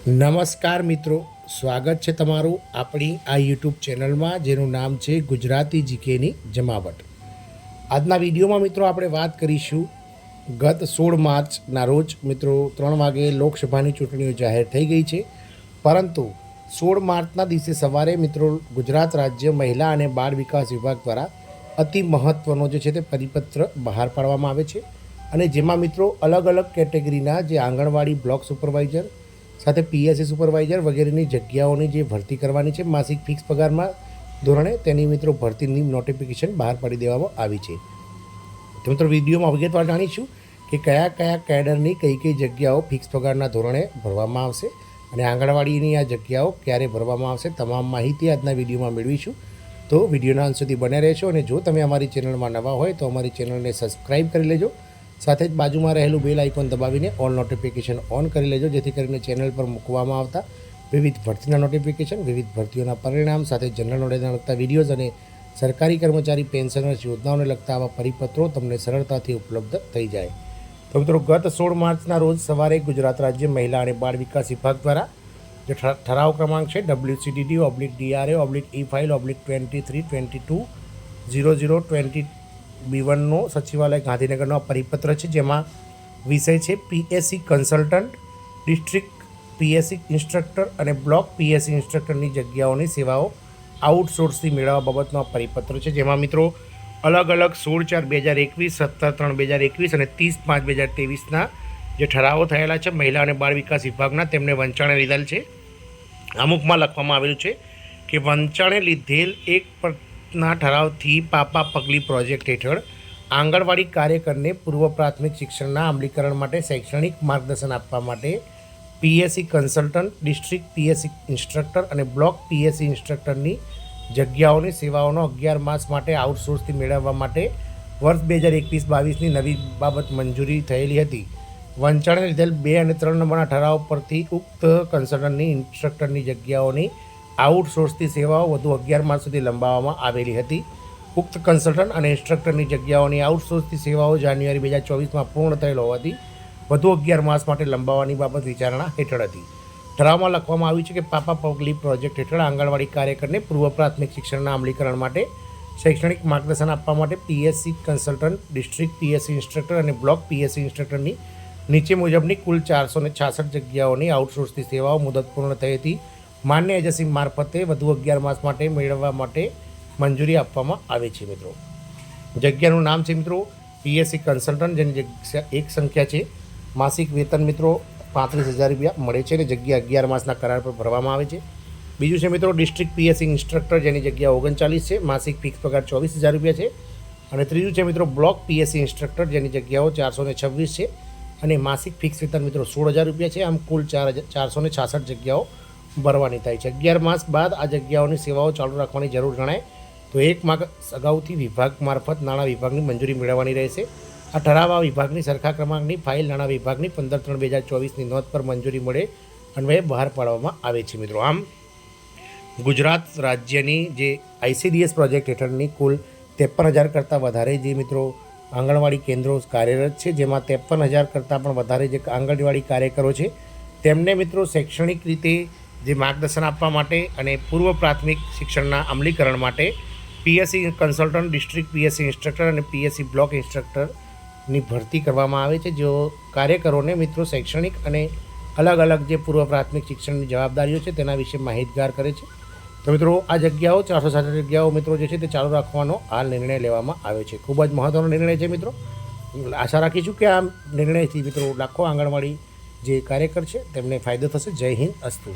નમસ્કાર મિત્રો, સ્વાગત છે તમારું આપણી આ યુટ્યુબ ચેનલમાં જેનું નામ છે ગુજરાતી જીકેની જમાવટ। આજના વિડીયોમાં મિત્રો આપણે વાત કરીશું ગત 16 માર્ચના રોજ મિત્રો 3 વાગે લોકસભાની ચૂંટણીઓ જાહેર થઈ ગઈ છે, પરંતુ 16 માર્ચના દિવસે સવારે મિત્રો ગુજરાત રાજ્ય મહિલા અને બાળ વિકાસ વિભાગ દ્વારા અતિ મહત્ત્વનો જે છે તે પરિપત્ર બહાર પાડવામાં આવે છે અને જેમાં મિત્રો અલગ અલગ કેટેગરીના જે આંગણવાડી બ્લોક સુપરવાઇઝર સાથે પીએસસી સુપરવાઇઝર વગેરેની જગ્યાઓની જે ભરતી કરવાની છે માસિક ફિક્સ પગારમાં ધોરણે તેની મિત્રો ભરતીની નોટિફિકેશન બહાર પાડી દેવામાં આવી છે। તો મિત્રો વિડીયોમાં વિગતવાર જાણીશું કે કયા કયા કેડરની કઈ જગ્યાઓ ફિક્સ પગારના ધોરણે ભરવામાં આવશે અને આંગણવાડીની આ જગ્યાઓ ક્યારે ભરવામાં આવશે, તમામ માહિતી આજના વિડીયોમાં મેળવીશું। તો વિડીયોના અંત સુધી બને રહેશો અને જો તમે અમારી ચેનલમાં નવા હોય તો અમારી ચેનલને સબસ્ક્રાઈબ કરી લેજો, સાથે જ બાજુમાં રહેલું બેલ આઇકોન દબાવીને ઓલ નોટિફિકેશન ઓન કરી લેજો, જેથી કરીને ચેનલ પર મૂકવામાં આવતા વિવિધ ભરતીના નોટિફિકેશન, વિવિધ ભરતીઓના પરિણામ સાથે જનરલ નોલેજના લગતા વિડીયોઝ અને સરકારી કર્મચારી પેન્શનર્સ યોજનાઓને લગતા આવા પરિપત્રો તમને સરળતાથી ઉપલબ્ધ થઈ જાય। તો મિત્રો ગત 16 માર્ચના રોજ સવારે ગુજરાત રાજ્ય મહિલા અને બાળ વિકાસ વિભાગ દ્વારા જે ઠરાવ ક્રમાંક છે WCDD/DRA/E5/23/22/0020B1નો સચિવાલય ગાંધીનગરનો પરિપત્ર છે, જેમાં વિષય છે PSC consultant, district PSC instructor અને બ્લોક પીએસસી ઇન્સ્ટ્રક્ટરની જગ્યાઓની સેવાઓ આઉટસોર્સથી મેળવવા બાબતનો પરિપત્ર છે, જેમાં મિત્રો અલગ અલગ 16/4/2021, 17/3/2021 અને 30/5/2023ના જે ઠરાવો થયેલા છે મહિલા અને બાળ વિકાસ વિભાગના તેમને વંચાણે લીધેલ છે। અમુકમાં લખવામાં આવેલું છે કે વંચાણે લીધેલ એક ના ઠરાવથી પાપા પગલી પ્રોજેક્ટ હેઠળ આંગણવાડી કાર્યકરને પૂર્વ પ્રાથમિક શિક્ષણના અમલીકરણ માટે શૈક્ષણિક માર્ગદર્શન આપવા માટે PSC consultant, district PSC instructor અને બ્લોક પીએસસી ઇન્સ્ટ્રક્ટરની જગ્યાઓની સેવાઓનો 11 માસ માટે આઉટસોર્સથી મેળવવા માટે વર્ષ 2021-22ની નવી બાબત મંજૂરી થયેલી હતી। વંચાણે લીધેલ 2 અને 3 નંબરના ઠરાવ પરથી ઉક્ત કન્સલ્ટન્ટની ઇન્સ્ટ્રક્ટરની જગ્યાઓની આઉટસોર્સથી સેવાઓ વધુ 11 માસ સુધી લંબાવવામાં આવેલી હતી। ઉક્ત કન્સલ્ટન્ટ અને ઇન્સ્ટ્રક્ટરની જગ્યાઓની આઉટસોર્સથી સેવાઓ જાન્યુઆરી 2024માં પૂર્ણ થયેલ હોવાથી વધુ 11 માસ માટે લંબાવવાની બાબત વિચારણા હેઠળ હતી। ઠરાવમાં લખવામાં આવ્યું છે કે પાપા પગલી પ્રોજેક્ટ હેઠળ આંગણવાડી કાર્યકરને પૂર્વ પ્રાથમિક શિક્ષણના અમલીકરણ માટે શૈક્ષણિક માર્ગદર્શન આપવા માટે PSC consultant, district PSC instructor અને બ્લોક પીએસસી ઇન્સ્ટ્રક્ટરની નીચે મુજબની કુલ 466 જગ્યાઓની આઉટસોર્સથી સેવાઓ મુદત પૂર્ણ થઈ હતી માન્ય એજન્સી મારફતે વધુ 11 માસ માટે મેળવવા માટે મંજૂરી આપવામાં આવે છે। મિત્રો જગ્યાનું નામ છે મિત્રો પીએસસી કન્સલ્ટન્ટ, જેની એક સંખ્યા છે। માસિક વેતન મિત્રો 35,000 રૂપિયા મળે છે અને જગ્યા 11 માસના કરાર પર ભરવામાં આવે છે। બીજું છે મિત્રો ડિસ્ટ્રિક્ટ પીએસસી ઇન્સ્ટ્રક્ટર, જેની જગ્યા 39 છે, માસિક ફિક્સ પગાર 24,000 રૂપિયા છે। અને ત્રીજું છે મિત્રો બ્લોક પીએસસી ઇન્સ્ટ્રક્ટર, જેની જગ્યાઓ 426 છે અને માસિક ફિક્સ વેતન મિત્રો 16,000 રૂપિયા છે। આમ કુલ 466 જગ્યાઓ ભરવાની થાય છે। 11 માસ બાદ આ જગ્યાઓની સેવાઓ ચાલુ રાખવાની જરૂર જણાય તો 1 માસ અગાઉથી વિભાગ મારફત નાણાં વિભાગની મંજૂરી મેળવવાની રહેશે। આ ઠરાવ આ વિભાગની સરખા ક્રમાંકની ફાઇલ નાણાં વિભાગની 15/3/2024ની નોંધ પર મંજૂરી મળે અન્વયે બહાર પાડવામાં આવે છે। મિત્રો આમ ગુજરાત રાજ્યની જે આઈસીડીએસ પ્રોજેક્ટ હેઠળની કુલ 53,000 કરતાં વધારે જે મિત્રો આંગણવાડી કેન્દ્રો કાર્યરત છે, જેમાં 53,000 કરતાં પણ વધારે જે આંગણવાડી કાર્યકરો છે તેમને મિત્રો શૈક્ષણિક રીતે જે માર્ગદર્શન આપવા માટે અને પૂર્વ પ્રાથમિક શિક્ષણના અમલીકરણ માટે PSC consultant, district PSC instructor અને પીએસસી બ્લોક ઇન્સ્ટ્રક્ટરની ભરતી કરવામાં આવે છે, જેઓ કાર્યકરોને મિત્રો શૈક્ષણિક અને અલગ અલગ જે પૂર્વ પ્રાથમિક શિક્ષણની જવાબદારીઓ છે તેના વિશે માહિતગાર કરે છે। તો મિત્રો આ જગ્યાઓ 460 જગ્યાઓ મિત્રો જે છે તે ચાલુ રાખવાનો હાલ નિર્ણય લેવામાં આવ્યો છે। ખૂબ જ મહત્ત્વનો નિર્ણય છે મિત્રો। આશા રાખીશું કે આ નિર્ણયથી મિત્રો લાખો આંગણવાડી જે કાર્યકર છે તેમને ફાયદો થશે। જય હિન્દ, અસ્તુ।